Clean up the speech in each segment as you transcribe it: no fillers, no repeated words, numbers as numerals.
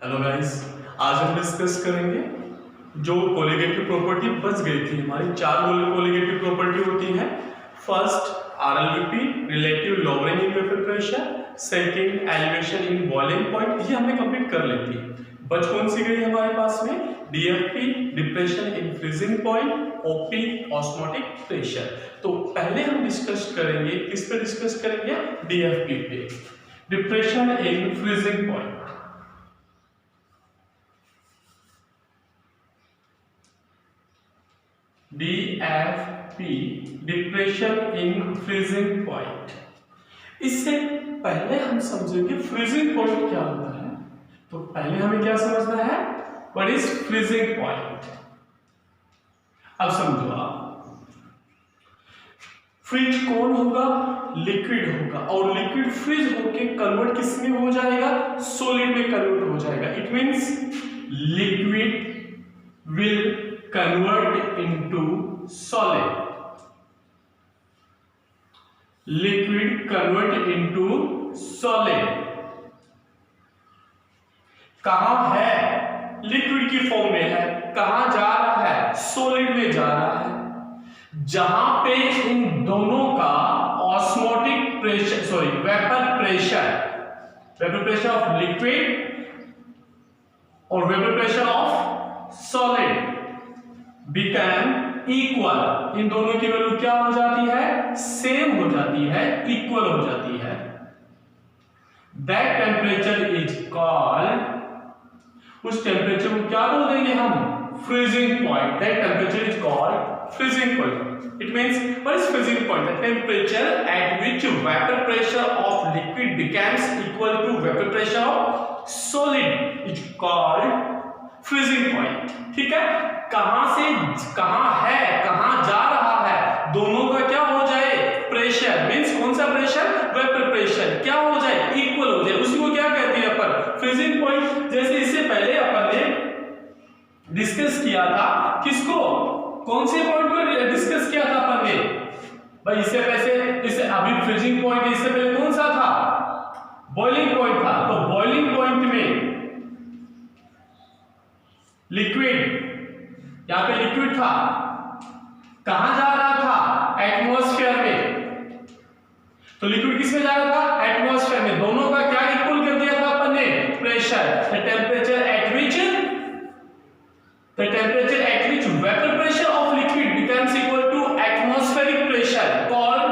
Hello guys, आज हम discuss करेंगे जो कोलिगेटिव प्रॉपर्टी बच गई थी। हमारी चार कोलिगेटिव प्रॉपर्टी होती है। First RLVP, relative lowering in vapour pressure. Second elevation in boiling point, ये हमने कंप्लीट कर ली थी। बच कौन सी गई हमारे पास में? DFP, depression in freezing point. OP, osmotic pressure. तो पहले हम डिस्कस करेंगे, किस पे डिस्कस करेंगे? DFP पे, depression in freezing point. DFP, depression in freezing point. इससे पहले हम समझेंगे फ्रीजिंग पॉइंट क्या होता है। तो पहले हमें क्या समझना है? What is freezing point. अब समझो आप, फ्रीज कौन होगा? लिक्विड होगा, और लिक्विड फ्रीज होके कन्वर्ट किस में हो जाएगा? सॉलिड में कन्वर्ट हो जाएगा। It means liquid will convert into solid. Liquid convert into solid. कहां है? लिक्विड की फॉर्म में है। कहां जा रहा है? सॉलिड में जा रहा है। जहां पे इन दोनों का osmotic pressure, vapour pressure of liquid और vapour pressure of solid become equal. इन दोनों की वैल्यू क्या हो जाती है? सेम हो जाती है, इक्वल हो जाती है। दैट टेम्परेचर इज कॉल्ड, उस टेम्परेचर को क्या बोल देंगे हम? Freezing point. That temperature is called freezing point. It means what is freezing point? The temperature at which vapour pressure of liquid becomes equal to vapour pressure of solid is called freezing point. ठीक है, कहां से कहां है, कहां जा रहा है, दोनों का क्या हो जाए? प्रेशर मींस कौन सा प्रेशर? वेपर प्रेशर क्या हो जाए? इक्वल हो जाए। उसी को क्या कहते हैं अपन? Freezing point. जैसे इससे पहले अपन ने डिस्कस किया था, किसको? कौन से पॉइंट को डिस्कस किया था अपन ने भाई? इससे अभी फ्रीजिंग पॉइंट, इससे पहले कौन सा था? बॉइलिंग पॉइंट था। तो बॉइलिंग पॉइंट में लिक्विड, यहां पे लिक्विड था, कहां जा रहा था? एटमॉस्फेयर में। तो लिक्विड किस में जा रहा था? एटमॉस्फेयर में। दोनों का क्या इक्वल कर दिया था अपन ने? Pressure. The temperature at which vapour pressure of liquid becomes equal to atmospheric pressure called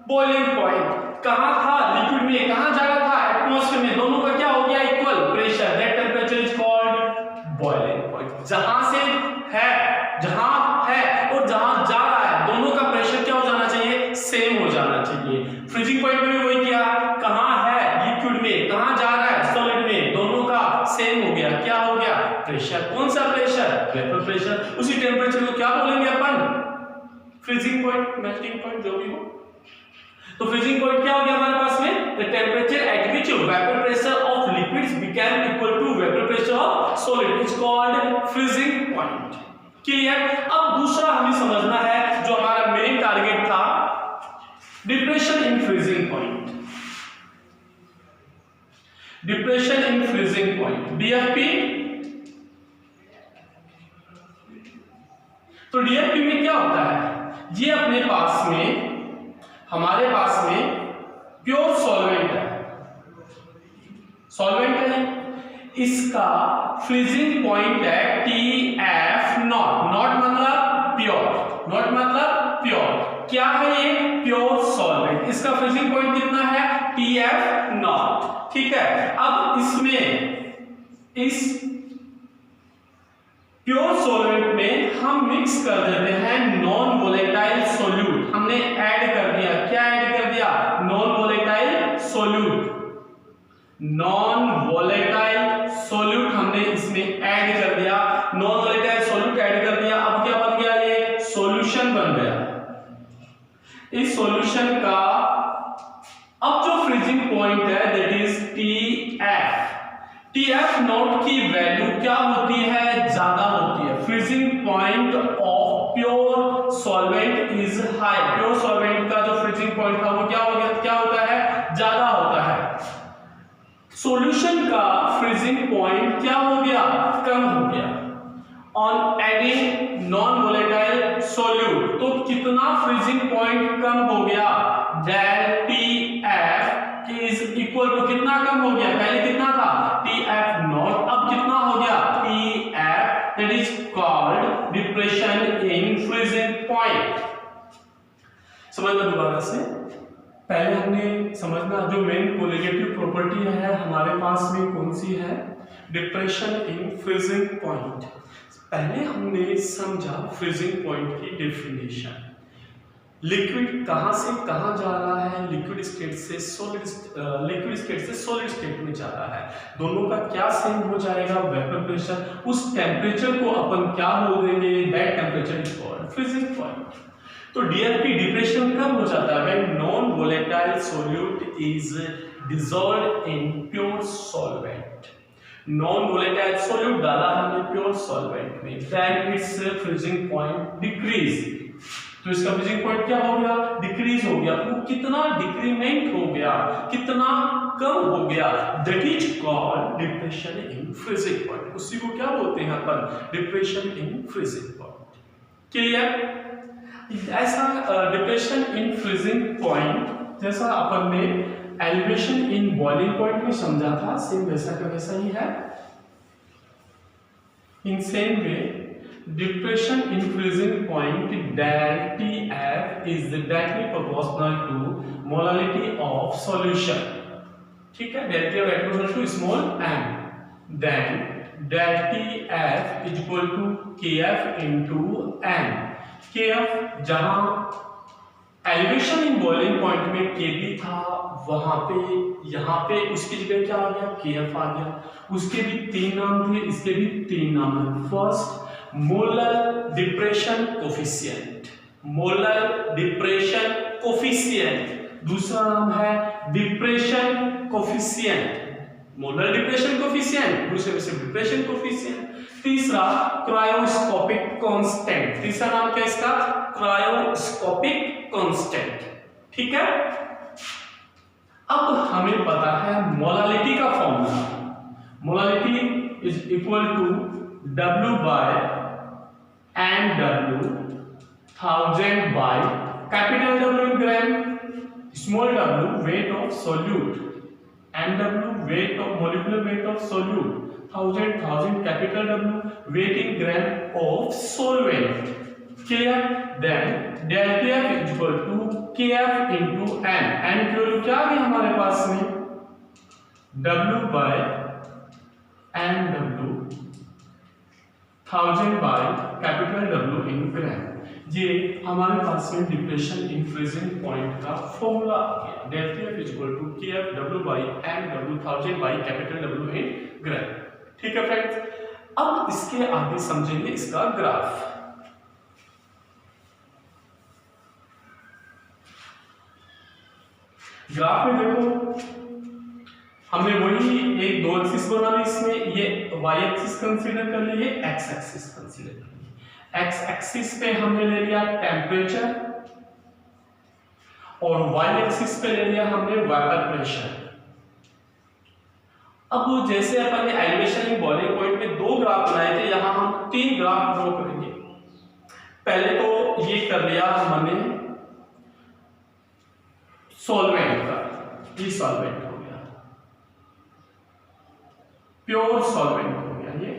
boiling point. कहां था? लिक्विड में। कहां जा रहा था? एटमॉस्फेयर में। दोनों का क्या हो गया? Equal pressure. That temperature is called boiling point. जहां से है, जहां है और जहां जा रहा है, दोनों का प्रेशर क्या हो जाना चाहिए? सेम हो जाना चाहिए। फ्रीजिंग पॉइंट में भी वही किया। कहां है? लिक्विड में। कहां जा रहा है? सॉलिड में। दोनों का सेम हो गया। क्या हो गया? प्रेशर। कौन सा प्रेशर? Vapour pressure. उसी टेम्परेचर को क्या बोलेंगे अपन? फ्रीजिंग पॉइंट, मेल्टिंग पॉइंट, जो भी हो। तो फ्रीजिंग पॉइंट क्या हो गया हमारे पास में? The temperature at which vapour pressure of liquids become equal to vapour pressure of solid is called freezing point. Clear? अब दूसरा हमें समझना है, जो हमारा मेन टारगेट था, depression in freezing point. Depression in freezing point, DFP। तो DFP में क्या होता है? ये अपने पास में, हमारे पास में प्योर सॉल्वेंट है, सॉल्वेंट है। इसका फ्रीजिंग पॉइंट है TF नॉट। नॉट मतलब प्योर, नॉट मतलब प्योर। क्या है ये? Pure solvent. इसका फ्रीजिंग पॉइंट कितना है? TF not. ठीक है, अब इसमें इस प्योर सॉल्वेंट में हम मिक्स कर देते हैं नॉन वोलेटाइल सोल्यूट। हमने ऐड कर दिया, क्या ऐड कर दिया? Non volatile solute. Non volatile solute हमने इसमें ऐड कर दिया। नॉन वोलेटाइल सोल्यूट ऐड कर दिया। अब क्या बन गया? ये सॉल्यूशन बन गया। इस सॉल्यूशन का अब जो फ्रीजिंग पॉइंट है that is TF। TF not की वैल्यू क्या होती है? ज्यादा होती है। Freezing point of pure solvent is high. Pure solvent का जो फ्रीजिंग पॉइंट था वो क्या हो गया? क्या होता है? ज्यादा होता है। सॉल्यूशन का फ्रीजिंग पॉइंट क्या हो गया, कम हो गया। On adding non volatile solute, तो कितना फ्रीजिंग पॉइंट कम हो गया, del T F is equal to कितना कम हो गया, पहले कितना था टी एफ नॉट, अब कितना हो गया T F, that is called depression in freezing point. समझना दोबारा से, पहले हमने समझना जो मेन कोलिगेटिव प्रॉपर्टी है हमारे पास में कौन सी है, डिप्रेशन इन फ्रीजिंग पॉइंट। पहले हमने समझा फ्रीजिंग पॉइंट की डेफिनेशन, लिक्विड कहां से कहां जा रहा है, लिक्विड स्टेट से सॉलिड स्टेट में जा रहा है, दोनों का क्या सेम हो जाएगा, वेपर प्रेशर, उस टेम्परेचर को अपन क्या बोल देंगे, that temperature is called freezing point. तो डीएफपी डिप्रेशन कब हो जाता है, when non volatile solute is dissolved in pure solvent. Non volatile solute डाला हमने प्योर सॉल्वेंट में, then its freezing point decrease, तो इसका फ्रीजिंग पॉइंट क्या हो गया, डिक्रीज हो गया। वो कितना डिक्रीमेंट हो गया, कितना कम हो गया, that is called depression in freezing point. उसी को क्या बोलते हैं अपन, depression in freezing point. Clear. ऐसा डिप्रेशन इन फ्रीजिंग पॉइंट जैसा अपन ने एलिवेशन इन बॉइलिंग पॉइंट में समझा था, सेम वैसा का वैसा ही है। In same way depression in freezing point del T F is directly proportional to molality of solution. ठीक है, del T F equal to small m, then del T F is equal to K F into m। K F जहां elevation in boiling point में K B था, वहां पे यहां पे उसकी जगह क्या आ गया, के एफ आ गया। उसके भी तीन नाम थे, इसके भी तीन नाम है। First molar depression coefficient, molar depression coefficient, दूसरा नाम है depression coefficient, molar depression coefficient, दूसरे से डिप्रेशन कोफिशिएंट। तीसरा क्रायोस्कोपिक कांस्टेंट, तीसरा नाम क्या इसका, क्रायोस्कोपिक कांस्टेंट। ठीक है, अब हमें पता है मोलालिटी का formula, molality is equal to W by NW 1000 by capital W in gram, small w weight of solute, NW weight of molecular weight of solute, 1000 capital W weight in gram of solvent. Clear. Then del T F is equal to K F into n, n की value क्या आ गई हमारे पास में, W by NW 1000 by capital W in gram. ये हमारे पास में डिप्रेशन इन फ्रीजिंग पॉइंट का फॉर्मूला आ गया, del T F is equal to K F W by NW 1000 by capital W in gram. ठीक है फ्रेंड्स, अब इसके आगे समझेंगे इसका ग्राफ। ग्राफ में देखो हमने वही एक दो एक्सिस बना ली, इसमें ये y एक्सिस कंसीडर कर ली, ये x एक्सिस कंसीडर कर ली। x एक्सिस पे हमने ले लिया टेम्परेचर और y एक्सिस पे ले लिया हमने वेपर प्रेशर। अब जैसे अपन ने एलिवेशन इन बॉइलिंग पॉइंट में दो ग्राफ बनाए थे, यहां हम तीन ग्राफ ड्रॉ करेंगे। पहले तो ये कर लिया हमने सॉल्वेंट का, ये सॉल्वेंट हो गया, प्योर सॉल्वेंट हो गया ये।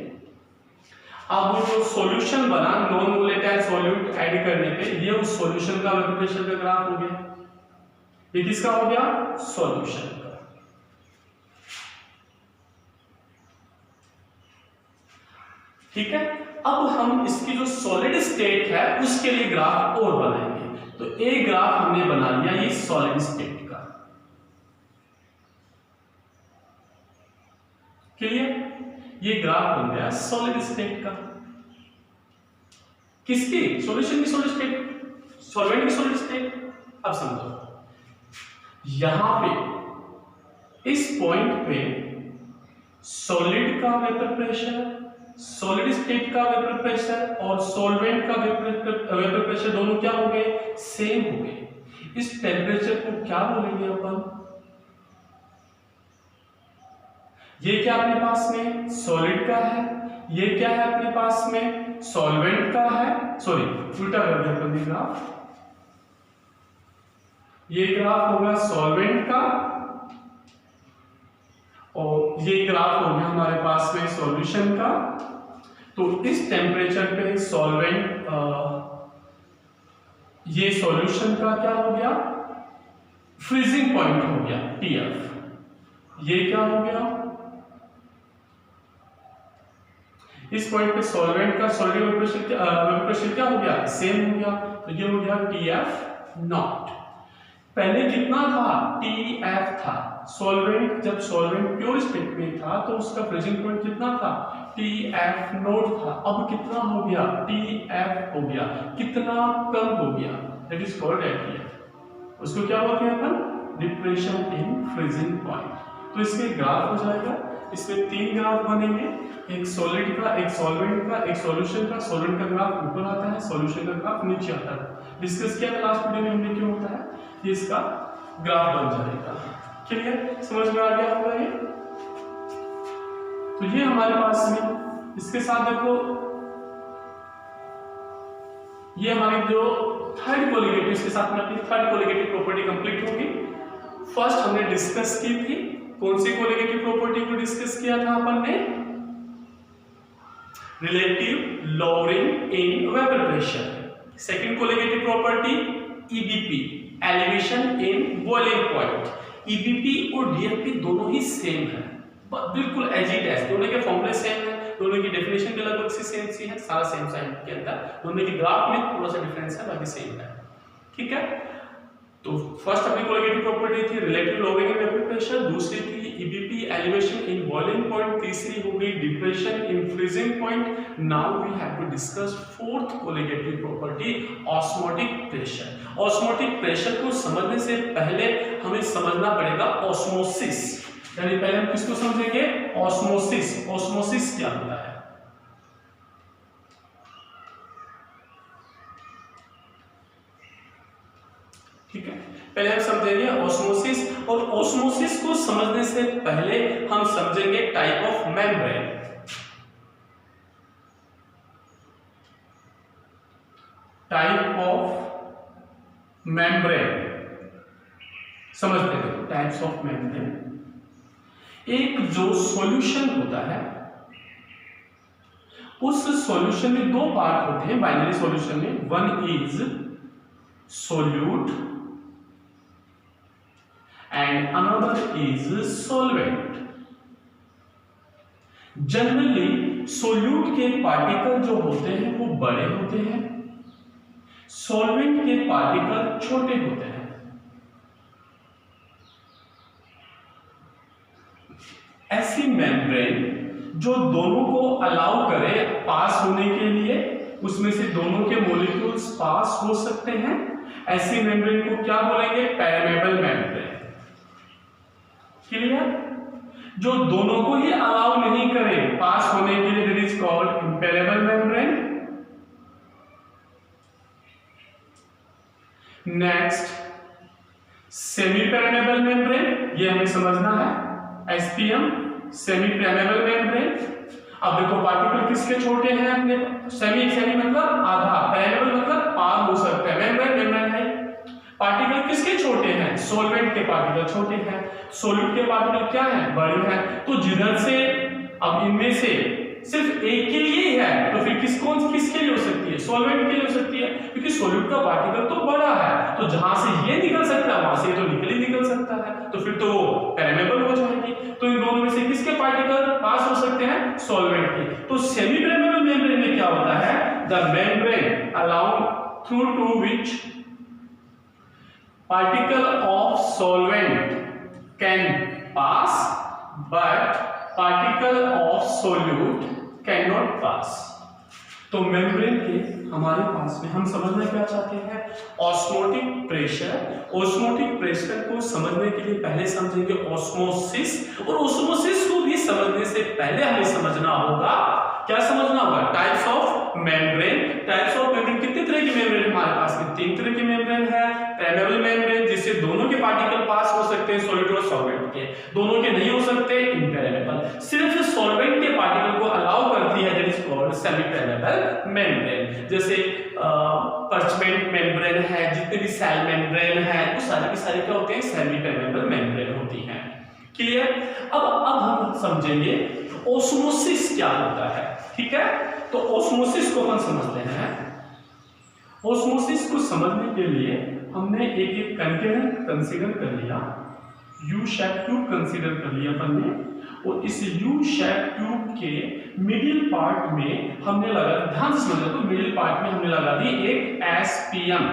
अब जो सॉल्यूशन बना नॉन वोलेटाइल सॉल्यूट ऐड करने पे, ये उस सॉल्यूशन का वेपर प्रेशर का ग्राफ हो गया। ये किसका हो गया, सॉल्यूशन का। ठीक है, अब हम इसकी जो सॉलिड स्टेट है उसके लिए ग्राफ और बनाएंगे। तो एक ग्राफ हमने बना लिया ये सॉलिड स्टेट का। क्लियर, ये ग्राफ बन गया सॉलिड स्टेट का। किसकी, सॉल्यूशन की सॉलिड स्टेट, सॉल्वेंट की सॉलिड स्टेट। अब समझो, यहां पे इस पॉइंट पे सॉलिड का वेपर प्रेशर, सॉलिड स्टेट का वेपर प्रेशर और सॉल्वेंट का वेपर प्रेशर दोनों क्या हो गए, सेम हो गए। इस टेम्परेचर को क्या बोलेंगे अपन, ये क्या अपने पास में सॉलिड का है, ये क्या है अपने पास में सॉल्वेंट का है, सॉरी उल्टा कर दिया अपन ने ग्राफ, ये ग्राफ होगा सॉल्वेंट का और ये ग्राफ हो गया हमारे पास में सॉल्यूशन का। तो इस टेम्परेचर पे सॉल्वेंट ये सॉल्यूशन का क्या हो गया फ्रीजिंग पॉइंट हो गया TF। ये क्या हो गया इस पॉइंट पे सॉल्वेंट का सॉलिड वेपर प्रेशर क्या हो गया सेम हो गया, तो ये हो गया TF नॉट। पहले कितना था TF था, सॉल्वेंट जब सॉल्वेंट प्योर स्टेट में था तो उसका फ्रीजिंग पॉइंट कितना था TF नोट था। अब कितना हो गया TF हो गया, कितना कम हो गया, दैट इज कॉल्ड TF। उसको क्या बोलते हैं अपन डिप्रेशन इन फ्रीजिंग पॉइंट। तो इसमें ग्राफ हो जाएगा, इसमें 3 ग्राफ बनेंगे, एक सॉलिड का, एक सॉल्वेंट का, एक सॉल्यूशन का। सॉल्वेंट का ग्राफ ऊपर आता है, सॉल्यूशन का ग्राफ नीचे आता है। डिस्कस किया था लास्ट वीडियो में हमने क्यों होता है, ये इसका ग्राफ बन जाएगा। क्लियर, समझ में आ गया होगा ये। तो ये हमारे पास में इसके साथ देखो ये हमारी जो थर्ड कोलिगेटिव, इसके साथ में अपनी थर्ड कोलिगेटिव प्रॉपर्टी कंप्लीट होगी। फर्स्ट हमने डिस्कस की थी, कौन सी कोलिगेटिव प्रॉपर्टी को डिस्कस किया था अपन ने, relative lowering in vapour pressure. Second colligative property EBP, elevation in boiling point. EBP और DFP दोनों ही सेम है, बिल्कुल एज इट एज, दोनों के फॉर्मूले सेम है, दोनों की डेफिनेशन भी लगभग सेम सी है, सारा सेम साइन के अंदर, दोनों के ग्राफ में थोड़ा सा डिफरेंस है, बाकी सेम है। ठीक है, तो फर्स्ट अपनी कोलिगेटिव प्रॉपर्टी थी relative lowering in vapour pressure, दूसरी थी EBP elevation in boiling point, तीसरी हो गई depression in freezing point. Now we have to discuss fourth colligative property osmotic pressure. Osmotic pressure को समझने से पहले हमें समझना पड़ेगा ऑस्मोसिस, यानी पहले हम किसको समझेंगे ऑस्मोसिस। ऑस्मोसिस क्या होता है, ठीक है, पहले हम समझेंगे ऑस्मोसिस। और ऑस्मोसिस को समझने से पहले हम समझेंगे type of membrane. Type of membrane समझते हैं, टाइप्स ऑफ मेम्ब्रेन। एक जो सॉल्यूशन होता है उस सॉल्यूशन में 2 पार्ट होते हैं बाइनरी सॉल्यूशन में, one is solute and another is solvent। Generally solute के पार्टिकल जो होते हैं वो बड़े होते हैं, सॉल्वेंट के पार्टिकल छोटे होते हैं। ऐसी मेम्ब्रेन जो दोनों को अलाउ करे पास होने के लिए, उसमें से दोनों के मॉलिक्यूल्स पास हो सकते हैं, ऐसी मेम्ब्रेन को क्या बोलेंगे पेरमेबल मेम्ब्रेन। क्लियर, जो दोनों को ही अलाउ नहीं करे पास होने के लिए, that is called impermeable membrane. Next semi permeable membrane, ये हमें समझना है, SPM सेमी पेरमेबल मेम्ब्रेन। अब देखो पार्टिकल किसके छोटे हैं अपने, सेमी मतलब आधा, पेरमेबल मतलब पार हो सकते हैं, मेम्ब्रेन है। पार्टिकल किसके छोटे हैं, सॉल्वेंट के पार्टिकल छोटे हैं, सॉल्यूट के पार्टिकल क्या है बड़े हैं। तो जिधर से अब इनमें से सिर्फ एक के लिए ही है, तो फिर किसके लिए हो सकती है, सॉल्वेंट के लिए हो सकती है, क्योंकि सॉल्यूट का पार्टिकल तो बड़ा है, तो जहां से ये निकल सकता है वहां से तो निकल सकता है, तो फिर तो वो पेरमेबल हो जाएगी। तो इन दोनों में से किसके पार्टिकल पास हो सकते हैं, सॉल्वेंट के। तो सेमी पेरमेबल मेम्ब्रेन में क्या होता है, the membrane allow through to which particle of solvent can pass but particle of solute cannot pass। तो मेम्ब्रेन के हमारे पास में हम समझना क्या चाहते हैं ऑस्मोटिक प्रेशर। ऑस्मोटिक प्रेशर को समझने के लिए पहले समझेंगे ऑस्मोसिस, और ऑस्मोसिस को भी समझने से पहले हमें समझना होगा, क्या समझना होगा, types of membrane. Types of membrane, कितने तरह की मेम्ब्रेन हमारे पास में, 3 तरह की मेम्ब्रेन है। पेरमेबल मेम्ब्रेन जैसे दोनों के पार्टिकल पास हो सकते हैं सॉलिड और सॉल्वेंट के, दोनों के नहीं हो सकते इम्पेरेबल, सिर्फ सॉल्वेंट के पार्टिकल को अलाउ करती है, that is called semi permeable membrane. जैसे पर्चमेंट मेम्ब्रेन है, जितने भी सेल मेम्ब्रेन है, वो सारे के सारे क्या होते हैं, सेमी पेरेबल मेम्ब्रेन होती हैं। क्लियर? अब हम समझेंगे ऑस्मोसिस क्या होता है। ठीक है, तो ऑस्मोसिस को अपन समझते हैं। ऑस्मोसिस को समझने के लिए हमने एक एक कंटेनर कंसीडर कर लिया, यू शेप ट्यूब कंसीडर कर लिया अपन ने, और इस यू शेप ट्यूब के मिडिल पार्ट में हमने लगा, ध्यान से समझो, तो मिडिल पार्ट में हमने लगा दी एक एसपीएम,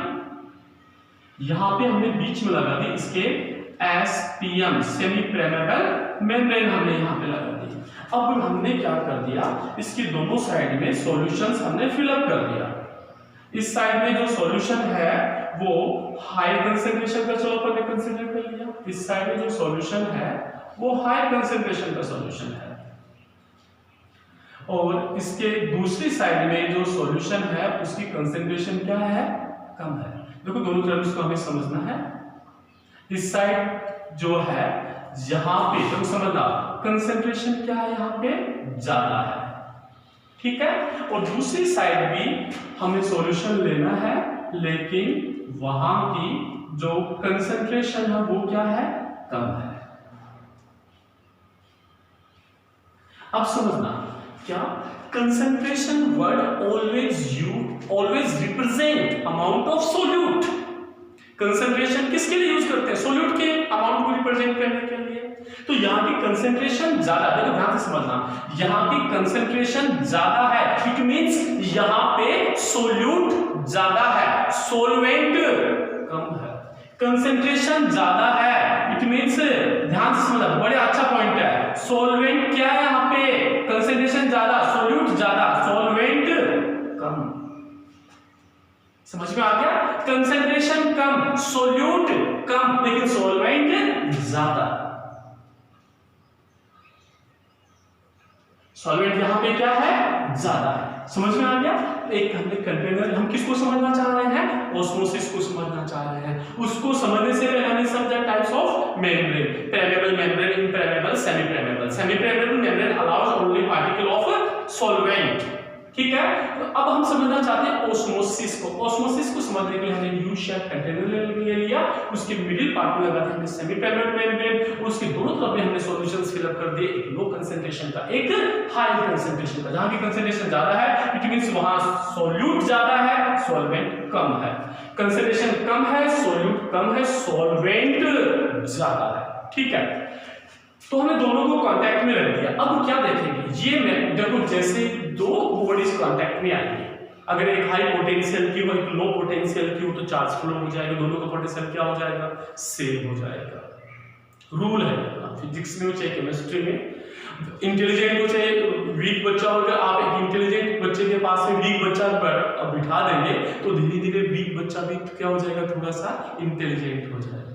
यहां पे हमने बीच में लगा दी इसके एसपीएम सेमी पेरेबल मेम्ब्रेन हमने यहां पे लगा दी। अब हमने क्या कर दिया, इसकी दोनों साइड में सॉल्यूशंस हमने फिलअप कर दिया। इस साइड में जो सॉल्यूशन है वो हाई कंसंट्रेशन का, चलो अपन ने कंसीडर कर लिया। इस साइड में जो सॉल्यूशन है वो हाई कंसंट्रेशन का सॉल्यूशन है, और इसके दूसरी साइड में जो सॉल्यूशन है उसकी कंसंट्रेशन क्या है, कम है। देखो दोनों तरफ इसको हमें समझना है। इस साइड जो है यहां पे तुम समझना कंसंट्रेशन क्या है, यहां पे ज्यादा है। ठीक है, और दूसरी साइड भी हमें सॉल्यूशन लेना है, लेकिन वहां की जो कंसंट्रेशन है वो क्या है, कम है। अब समझना क्या, concentration word always represent amount of solute. Concentration किसके लिए यूज करते हैं, सोल्यूट के अमाउंट को रिप्रेजेंट करने के लिए। तो यहाँ की कंसंट्रेशन ज्यादा, देखो ध्यान से समझना, यहाँ की कंसंट्रेशन ज्यादा है, इट मींस यहाँ पे सोल्यूट ज्यादा है, सोलवेंट कम है। कंसंट्रेशन ज्यादा है, इट मींस, ध्यान से समझना, बड़े अच्छा पॉइंट है, सोलवेंट क्या है यहाँ पे, कंसंट्रेशन ज्यादा, सोल्यूट ज्यादा, सोलवेंट कम। समझ में आ गया, कंसंट्रेशन कम, सोल्यूट कम, लेकिन सोलवेंट ज्यादा। सॉल्वेंट यहां पे क्या है, ज्यादा है। समझ में आ गया। एक हमने कंटेनर, हम किसको समझना चाह रहे हैं, ऑस्मोसिस को समझना चाह रहे हैं। उसको समझने से पहले हमें समझा types of membrane, permeable membrane, impermeable, semi permeable. Semi permeable membrane allows only particle of solvent. ठीक है, तो अब हम समझना चाहते हैं ऑस्मोसिस को। ऑस्मोसिस को समझने के लिए हमने यू शेप कंटेनर ले लिया, उसके मिडिल पार्ट में लगा दिया हमने सेमी पेरेबल मेम्ब्रेन, उसके दोनों तरफ में हमने सॉल्यूशंस फिल अप कर दिए, एक लो कंसंट्रेशन का, एक हाई कंसंट्रेशन का। जहां की कंसंट्रेशन ज्यादा है, इट मींस वहां सॉल्यूट ज्यादा है, सॉल्वेंट कम है। कंसंट्रेशन कम है, सॉल्यूट कम है, सॉल्वेंट ज्यादा है। ठीक है, तो हमने दोनों को कांटेक्ट में रख दिया। अब क्या देखेंगे, ये मैं देखो, जैसे दो बॉडीज कांटेक्ट में आएंगे, अगर एक हाई पोटेंशियल की हो, एक लो पोटेंशियल की हो, तो चार्ज फ्लो हो जाएगा, दोनों का पोटेंशियल क्या हो जाएगा, सेम हो जाएगा। रूल है फिजिक्स में, चाहे केमिस्ट्री में। इंटेलिजेंट हो चाहे वीक बच्चा होगा, आप एक इंटेलिजेंट बच्चे के पास में वीक बच्चा बिठा देंगे तो धीरे धीरे वीक बच्चा भी क्या हो जाएगा, थोड़ा सा इंटेलिजेंट हो जाएगा,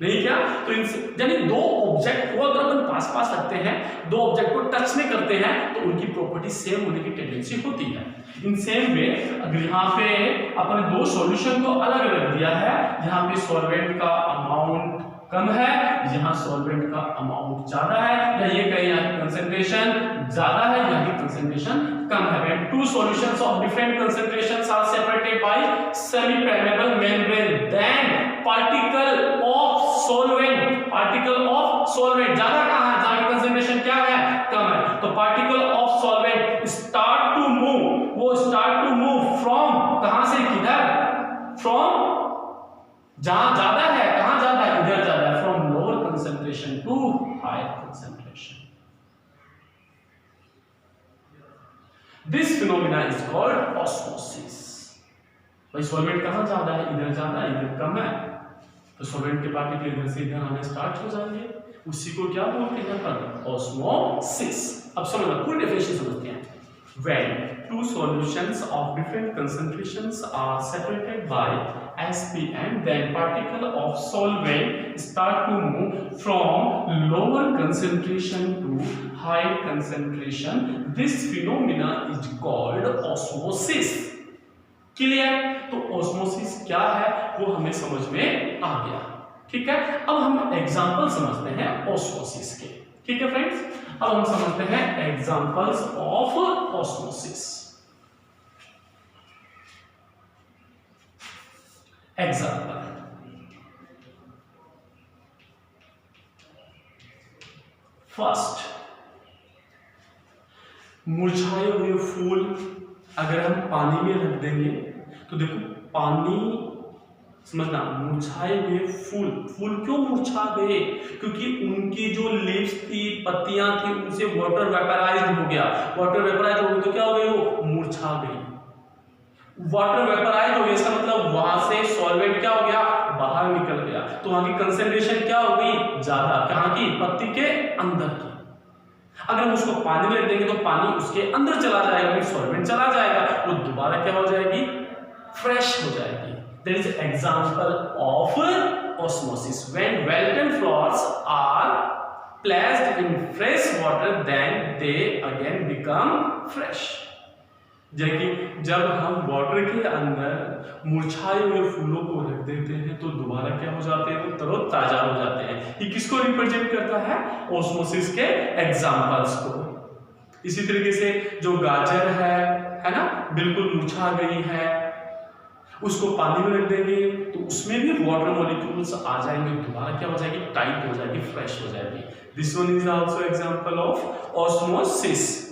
नहीं क्या। तो यानी दो ऑब्जेक्ट को अगर अपन पास पास रखते हैं, दो ऑब्जेक्ट को टच में करते हैं, तो उनकी प्रॉपर्टी सेम होने की टेंडेंसी होती है। इन सेम वे अगर यहाँ पे अपन दो सॉल्यूशन को अलग रख दिया है, यहाँ पे सॉल्वेंट का अमाउंट कम है, यहाँ सॉल्वेंट का अमाउंट ज्यादा है, या ये कहें यहाँ की कंसंट्रेशन ज्यादा है, यहाँ की कंसंट्रेशन कम है। When two solutions of different concentrations are separated by semi-permeable membrane, then particle of solvent ज्यादा कहाँ है, जहाँ की कंसंट्रेशन क्या है, कम है, तो particle of solvent start to move from कहाँ से किधर, from जहां ज्यादा है, कहां ज्यादा है, इधर ज्यादा है, from lower concentration to higher concentration. This phenomena is called osmosis. भाई सॉल्वेंट कहां ज्यादा है, इधर ज्यादा है, इधर कम है, तो सॉल्वेंट के पार्टिकल इधर से इधर आने स्टार्ट हो जाएंगे, उसी को क्या बोलते हैं, ऑस्मोसिस। अब समझना, पूरी डेफिनेशन समझते हैं। When two solutions of different concentrations are separated by SPM, then particle of solvent start to move from lower concentration to high concentration. This phenomena is called osmosis. Clear? तो osmosis क्या है वो हमें समझ में आ गया। ठीक है, अब हम एग्जांपल समझते हैं ऑस्मोसिस के। ठीक है फ्रेंड्स, अब हम समझते हैं examples of osmosis. Example, first, मुरझाए हुए फूल अगर हम पानी में रख देंगे तो देखो पानी, समझना, मुरझाए हुए फूल, फूल क्यों मुरझा गए? क्योंकि उनकी जो लीव्स थी, पत्तियां थी, उनसे वाटर वेपराइज्ड हो गया। वाटर वेपराइज हो गई तो क्या हो गई? वो मुरझा गई। वाटर वेपराइज हो गया इसका मतलब वहां से सॉल्वेंट क्या हो गया? बाहर निकल गया। तो वहां की कंसेंट्रेशन क्या हो गई? ज्यादा। कहां की? पत्ती के अंदर की। अगर हम उसको पानी में रख देंगे तो पानी उसके अंदर चला जाएगा, सॉल्वेंट चला जाएगा, वो दोबारा क्या हो जाएगी? फ्रेश हो जाएगी। There is an example of osmosis. When wilted flowers are placed in fresh water, then they again become fresh. जब हम वाटर के अंदर मुरझाए हुए फूलों को रख देते हैं तो दोबारा क्या हो जाते हैं? वो तरोताजा हो जाते हैं। ये किसको रिप्रेजेंट करता है? ऑस्मोसिस के एग्जांपल्स को। इसी तरीके से जो गाजर है ना, बिल्कुल मुरझा गई है, उसको पानी में रख देंगे तो उसमें भी वाटर मॉलिक्यूल्स आ जाएंगे, दोबारा क्या हो जाएगी? टाइट हो जाएगी, फ्रेश हो जाएगी। This one is also example of osmosis.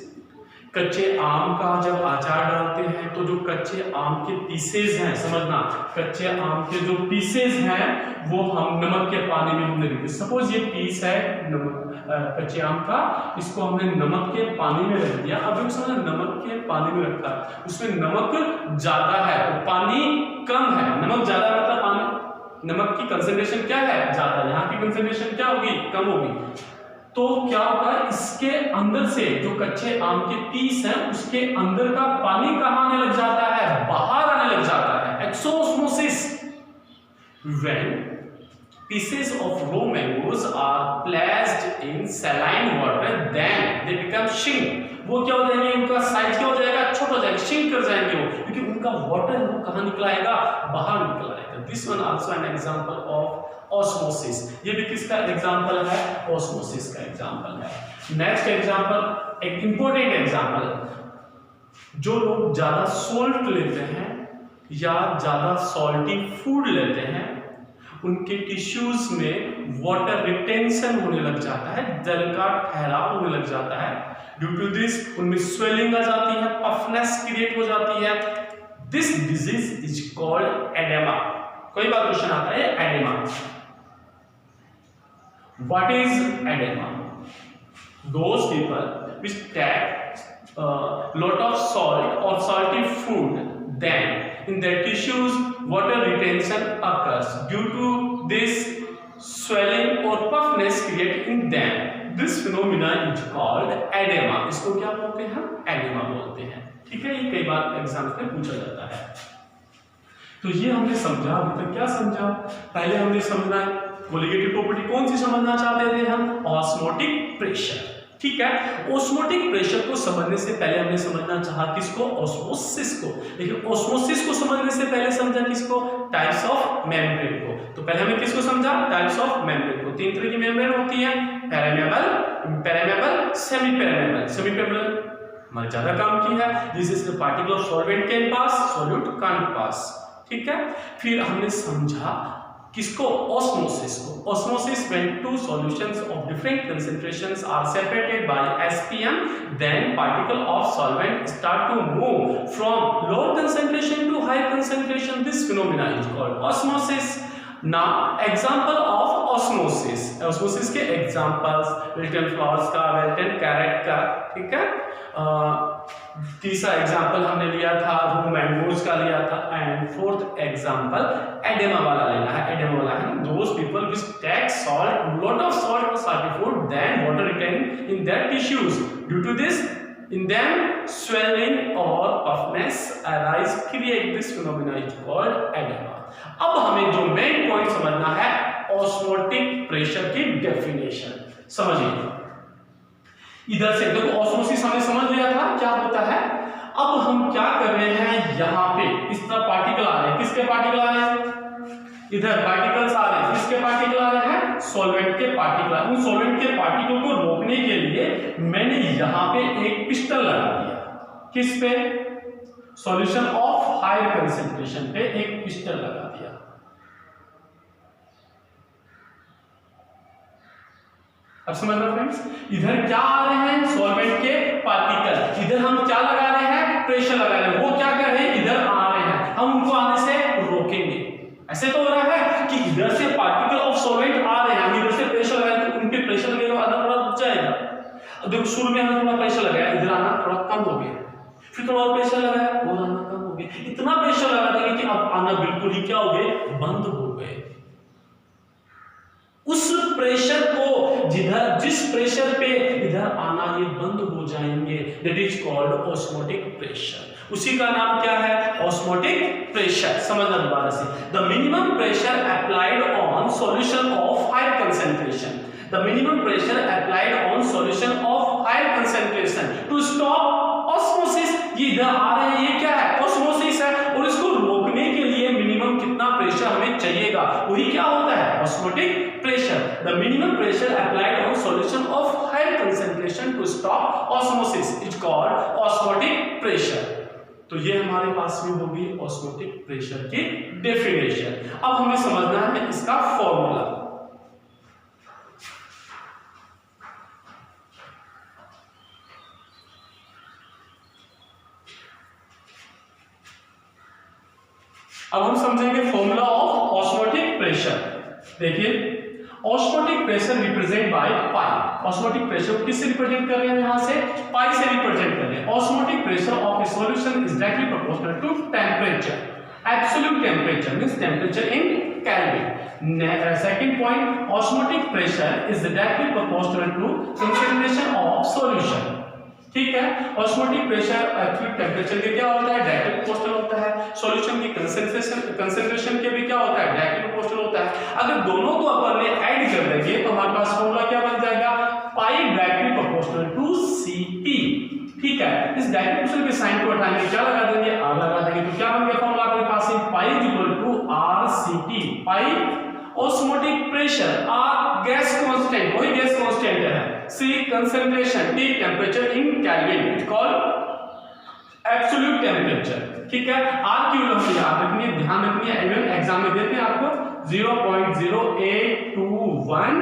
कच्चे आम का जब अचार डालते हैं तो जो कच्चे आम के पीसेस हैं, समझना, कच्चे आम के जो पीसेस हैं वो हम नमक के पानी में हमने रख दिए। सपोज ये पीस है कच्चे आम का, इसको हमने नमक के पानी में रख दिया। अब उसने नमक के पानी में रखा, उसमें नमक ज्यादा है तो पानी कम है। नमक ज्यादा मतलब पानी, नमक की कंसेंट्रेशन क्या है? ज्यादा। यहाँ की कंसेंट्रेशन क्या होगी? कम होगी। तो क्या होगा? इसके अंदर से जो कच्चे आम के पीस हैं उसके अंदर का पानी कहाँ आने लग जाता है? बाहर आने लग जाता है। Exosmosis. When pieces of raw mangoes are placed in saline water, then they become shrink. वो क्या हो जाएंगे? उनका साइज क्या हो जाएगा? छोटा हो जाएगा, श्रिंक कर जाएंगे वो, क्योंकि उनका वाटर वो कहाँ निकल आएगा? बाहर निकल आएगा। This one also an example of osmosis. ये भी किसका एग्जांपल है? ऑस्मोसिस का एग्जांपल है। नेक्स्ट एग्जांपल, एक इंपॉर्टेंट एग्जांपल, जो लोग ज्यादा सोल्ट लेते हैं या ज्यादा सॉल्टी फूड लेते हैं उनके टिश्यूज में वाटर रिटेंशन होने लग जाता है, जल का ठहराव होने लग जाता है। ड्यू टू दिस उनमें स्वेलिंग आ जाती है, पफनेस क्रिएट हो जाती है। This disease is called oedema. कोई बात क्वेश्चन आता है, oedema. What is oedema? Those people which take lot of salt or salty food, then in their tissues water retention occurs. Due to this, swelling or puffiness create in them. This phenomena is called edema. इसको क्या बोलते हैं? Oedema बोलते हैं। ठीक है, ये कई बार एग्जाम में पूछा जाता है। तो ये हमने समझा। अभी तक क्या समझा? पहले हमने समझना कोलिगेटिव प्रॉपर्टी कौन सी समझना चाहते थे हम? Osmotic pressure. ठीक है, ऑस्मोटिक प्रेशर को समझने से पहले हमने समझना चाहा किसको? ऑस्मोसिस को। लेकिन ऑस्मोसिस को समझने से पहले समझा किसको? टाइप्स ऑफ मेम्ब्रेन को। तो पहले हमने किसको समझा? टाइप्स ऑफ मेम्ब्रेन को। तीन तरह की मेम्ब्रेन होती है, पेरिमेबल, इम्पेरिमेबल, सेमी पेरिमेबल। सेमी पेरिमेबल हमारे ज्यादा काम की है, this is the particle of solvent can pass, solute can't pass. ठीक है, फिर हमने समझा किसको? ऑस्मोसिस को। Osmosis when two solutions of different concentrations are separated by SPM, then particle of solvent start to move from lower concentration to higher concentration. This phenomena is called osmosis. Now example of osmosis. Osmosis के examples wilted flowers का, wilted carrot का, ठीक है। तीसरा example हमने लिया था raw mangoes का लिया था, एंड फोर्थ एग्जाम्पल एडेमा वाला लेना है। एडेमा वाला है those people which take salt, lot of salt और salty food, then water retain in their tissues. Due to this, in them swelling or puffness arise, create this phenomena is called edema. अब हमें जो main point समझना है osmotic pressure की definition समझिए। इधर से देखो ऑस्मोसिस हमने समझ लिया था क्या होता है। अब हम क्या कर रहे हैं, यहाँ पे इस तरह पार्टिकल आ रहे हैं, किसके पार्टिकल आ रहे हैं, इधर पार्टिकल्स आ रहे हैं, किसके पार्टिकल आ रहे हैं, सॉल्वेंट के पार्टिकल। उन सॉल्वेंट के पार्टिकल को रोकने के लिए मैंने यहां पे एक पिस्टन लगा दिया, किस पे, सॉल्यूशन ऑफ हायर कंसंट्रेशन पे एक पिस्टन लगा दिया। अब समझ रहे फ्रेंड्स, इधर क्या आ रहे हैं, सॉल्वेंट के पार्टिकल, इधर हम क्या लगा रहे हैं, प्रेशर लगा रहे हैं, वो क्या कर रहे हैं, इधर आ रहे हैं, हम उनको आने से रोकेंगे। ऐसे तो हो रहा है कि इधर से पार्टिकल ऑफ सॉल्वेंट आ रहे हैं, हम इधर से प्रेशर लगाएंगे तो उन पे प्रेशर लगेगा, आना थोड़ा रुक जाएगा। देखो शुरू में हमने थोड़ा प्रेशर लगाया, इधर आना थोड़ा कम हो गया, फिर थोड़ा और प्रेशर लगाया, और आना कम हो गया, इतना प्रेशर लगा देंगे कि अब आना बिल्कुल ही क्या हो गए, बंद हो गए। उस प्रेशर को जिस प्रेशर पे इधर आना ये बंद हो जाएंगे, that is called osmotic pressure. उसी का नाम क्या है, ऑस्मोटिक प्रेशर। समझना दोबारा से, the minimum pressure applied on solution of higher concentration, the minimum pressure applied on solution of higher concentration to stop osmosis. ये इधर आ रहे हैं, ये क्या है, ऑस्मोसिस है, और इसको रोकने के लिए मिनिमम कितना प्रेशर हमें चाहिएगा, वही क्या होता है, osmotic pressure. The minimum pressure applied on solution of higher concentration to stop osmosis is called osmotic pressure. तो ये हमारे पास में होगी osmotic pressure की definition। अब हमें समझना है इसका फॉर्मूला। अब हम समझेंगे फॉर्मूला ऑफ ऑस्मोटिक प्रेशर। देखिए, osmotic pressure represent by pi. Osmotic pressure किससे रिप्रेजेंट कर रहे हैं, यहां से पाई से रिप्रेजेंट कर रहे हैं। Osmotic pressure of a solution is directly proportional to temperature, absolute temperature means temperature in kelvin. Second point, osmotic pressure is directly proportional to concentration of solution. ठीक है, ऑस्मोटिक प्रेशर एब्सोल्यूट टेंपरेचर के क्या होता है, directly proportional होता है। Solution की concentration के भी क्या होता है, डायरेक्टली प्रोपोर्शनल होता है। अगर दोनों को अपन ने ऐड कर देंगे तो हमारे पास फॉर्मूला क्या बन जाएगा, पाई डायरेक्टली प्रोपोर्शनल टू Cp। ठीक है, इस डायरेक्टली प्रोपोर्शनल के साइन को हटाने क्या लगा देंगे, R लगा देंगे, तो क्या बन गया फॉर्मूला अपने पास है, pi equal to RCp। Pi osmotic pressure, R gas constant, वही गैस कांस्टेंट है, C concentration, T temperature in kelvin, it called absolute temperature. ठीक है, R की वैल्यू हमें याद रखनी है, ध्यान रखनी है, एनुअल एग्जाम में देते हैं आपको 0.0821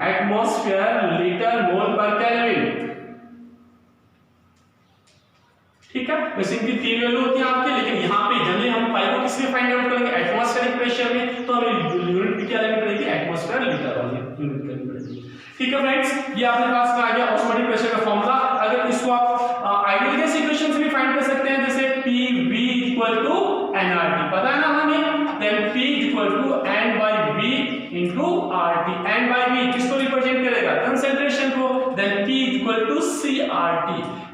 एटमॉस्फेयर लीटर मोल पर केल्विन। ठीक है, वैसे इनकी तीन वैल्यू होती है आपके, लेकिन यहाँ पे जनरली हम पाई को किसमें फाइंड आउट करेंगे, एटमॉस्फेरिक प्रेशर में, तो हमें यूनिट भी क्या लेनी पड़ेगी, एटमॉस्फेयर लीटर वाली यूनिट करनी पड़ेगी। ठीक है फ्रेंड्स, ये आपके पास में आ गया ऑस्मोटिक प्रेशर का फॉर्मूला। अगर इसको आप आइडियल गैस इक्वेशन से भी फाइंड कर सकते हैं, जैसे PV इक्वल टू nRT, पता है ना हमें, then P equal to N by V into RT। N by V किसको रिप्रेजेंट करेगा, कंसंट्रेशन को, then P equal to CRT।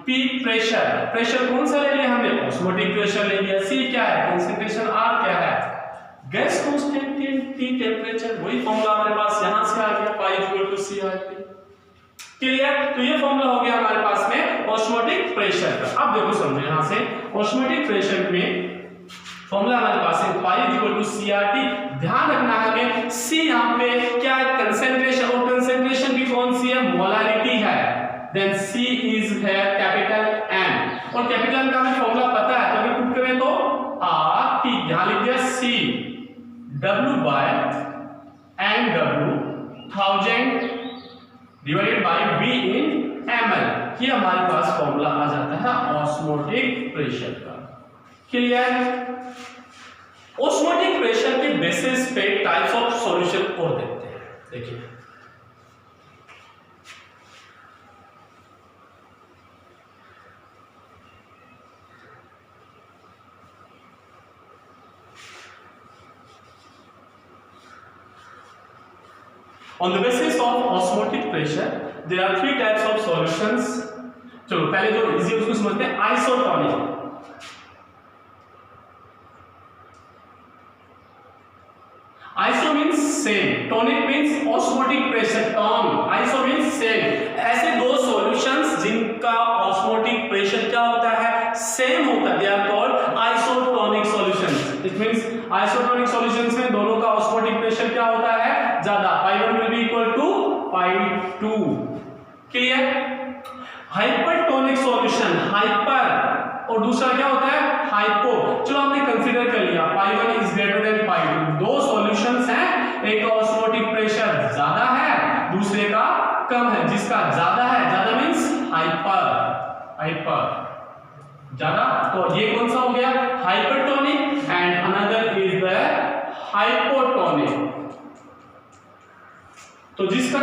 P pressure, pressure कौन सा ले लिया हमने, ऑस्मोटिक प्रेशर ले लिया। C क्या है, कंसंट्रेशन, R क्या है, गैस कांस्टेंट, T टेंपरेचर। वही फॉर्मूला हमारे पास यहां से आ गया, पाई इक्वल टू CRT। क्लियर, तो ये फॉर्मूला हो गया हमारे पास में ऑस्मोटिक प्रेशर का। अब देखो समझो, यहां से ऑस्मोटिक प्रेशर में फॉर्मूला हमारे पास है, पाई इक्वल टू CRT। ध्यान रखना है हमें, C यहां पे क्या है, कंसंट्रेशन, और कंसंट्रेशन भी कौन सी है, मोलारिटी है। देन C इज है कैपिटल M, और कैपिटल M का हमें फॉर्मूला पता है, तो अगर पुट करें तो RT, यहां लिख दिया C W by NW 1000 divided by V in ml। ये हमारे पास फॉर्मूला आ जाता है ऑस्मोटिक प्रेशर का। क्लियर, ऑस्मोटिक प्रेशर के बेसिस पे टाइप्स ऑफ सॉल्यूशन और देखते हैं। देखिए, on the basis of osmotic pressure there are three types of solutions। चलो पहले जो इजी उसको समझते हैं, isotonic. Iso means same, tonic means osmotic pressure, term iso means same. ऐसे दो सॉल्यूशंस जिनका ऑस्मोटिक प्रेशर क्या होता है, सेम होता है, they are called isotonic isotonic solutions, it means isotonic solutions में दोनों का ऑस्मोटिक प्रेशर क्या होता है, ज्यादा, pi1 will be equal to pi2। Clear? Hypertonic solution, hyper और दूसरा क्या होता है, हाइपो। चलो हमने कंसीडर कर लिया pi1 is greater than pi2, दो सॉल्यूशंस हैं, एक का ऑस्मोटिक प्रेशर ज्यादा है, दूसरे का कम है। जिसका ज्यादा है, ज्यादा मींस हाइपर, हाइपर ज्यादा, तो ये कौन सा हो गया, hypertonic, and another is the hypotonic. तो जिसका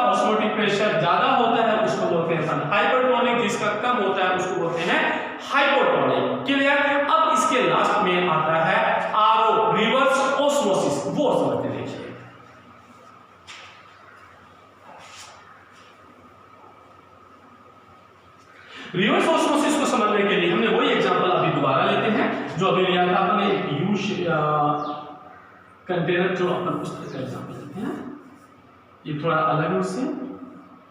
ऑस्मोटिक प्रेशर ज्यादा होता है उसको बोलते हैं हाइपरटोनिक, जिसका कम होता है उसको बोलते हैं हाइपोटोनिक। क्लियर? अब इसके लास्ट में आता है आरओ, रिवर्स ऑस्मोसिस, वो समझते देखिए। रिवर्स ऑस्मोसिस को समझने के लिए हमने वही एग्जांपल अभी दोबारा लेते हैं जो अभी लिया था आपने, एक यू कंटेनर, जो अपन उस तरह का एग्जांपल लेते हैं, ये थोड़ा अलग है उससे,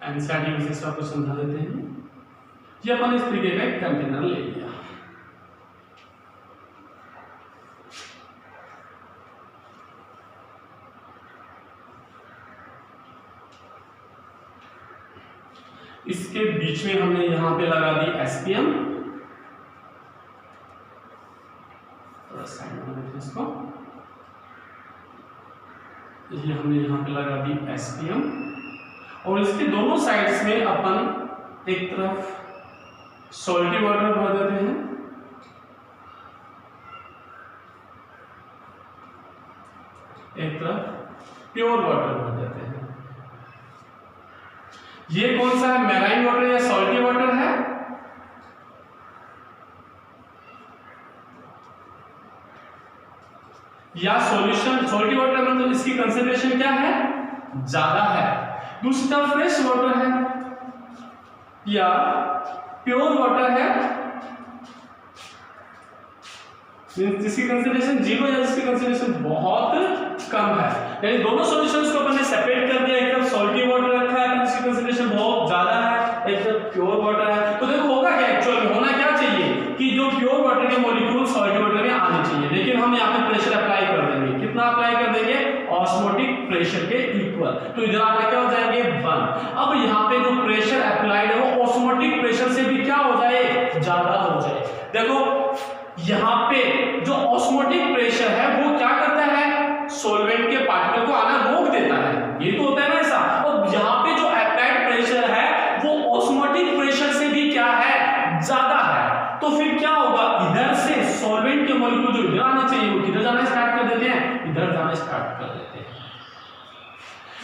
एनसीईआरटी में से आपको समझा देते हैं। ये अपन इस तरीके का एक कंटेनर ले लिया, इसके बीच में हमने यहां पे लगा दी एसपीएम, थोड़ा साइड में देखिए इसको, ये हमने यहां पे लगा दी एसपीएम, और इसके दोनों साइड्स में अपन एक तरफ सॉल्टी वाटर भर देते हैं, एक तरफ प्योर वाटर भर देते हैं। ये कौन सा है, मैराइन वाटर या सॉल्टी वाटर है, या सॉल्यूशन, सॉल्टी वाटर में तो इसकी कंसेंट्रेशन क्या है, ज्यादा है। दूसरी तरफ फ्रेश वाटर है या प्योर वाटर है, जिसकी कंसेंट्रेशन जीरो या जिसकी कंसेंट्रेशन बहुत कम है। यानी दोनों सॉल्यूशंस को अपन ने सेपरेट कर दिया, एक तरफ सॉल्टी वाटर रखा है जिसकी कंसेंट्रेशन बहुत ज्यादा है, एक तरफ प्योर वाटर है। तो देखो होगा क्या, एक्चुअल में होना क्या चाहिए कि जो प्योर वाटर के मॉलिक्यूल सॉल्टी वाटर में आने चाहिए, लेकिन हम यहाँ पे प्रेशर अप्लाई कर देंगे। कितना अप्लाई कर देंगे, ऑस्मोटिक प्रेशर के इक्वल, तो इधर आकर क्या हो जाएंगे, 1। अब यहाँ पे जो प्रेशर अप्लाइड है वो ऑस्मोटिक प्रेशर से भी क्या हो जाए, ज्यादा हो जाए। देखो यहाँ पे जो ऑस्मोटिक प्रेशर है वो क्या करता है, सॉल्वेंट के पार्टिकल को आना रोक देता है, ये तो होता है ना ऐसा। और यहाँ पे जो अप्लाइड प्रेशर है वो ऑस्मोटिक प्रेशर से भी क्या है, ज्यादा है। तो फिर क्या होगा, इधर से सॉल्वेंट के मॉलिक्यूल जो इधर आने चाहिए वो किधर जाना स्टार्ट कर देते हैं, इधर जाना स्टार्ट कर देते हैं।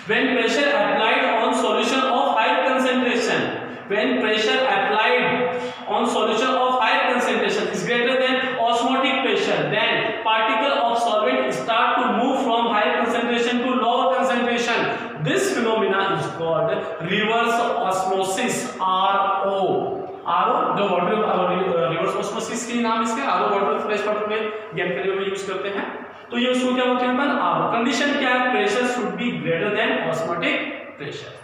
When pressure applied on solution of high concentration, when pressure applied on solution of high concentration is greater than osmotic pressure, then particle of solvent start to move from high concentration to lower concentration. This phenomena is called reverse osmosis, RO। RO जो water reverse osmosis के नाम इसके, RO water fresh water में gain करने में use करते हैं। तो ये उसको क्या बोलते हैं अपन, RO। कंडीशन क्या है, pressure should be greater than osmotic pressure.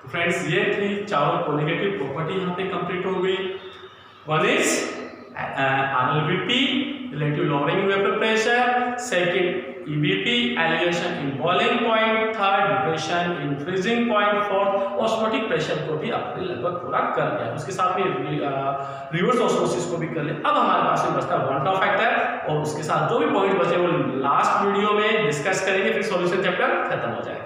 तो फ्रेंड्स ये थी चारों कोलिगेटिव प्रॉपर्टी यहाँ पे कंप्लीट हो गई। One is RLVP, relative lowering in vapor pressure, second EVP, elevation in boiling point, third depression in freezing point, fourth osmotic pressure को भी आपने लगभग पूरा कर लिया, उसके साथ में रिवर्स ऑस्मोसिस को भी कर लिया। अब हमारे पास में बचता है वन टॉप फैक्टर, और उसके साथ जो भी पॉइंट बचे वो लास्ट वीडियो में डिस्कस करेंगे, फिर सॉल्यूशन चैप्टर खत्म हो जाएगा।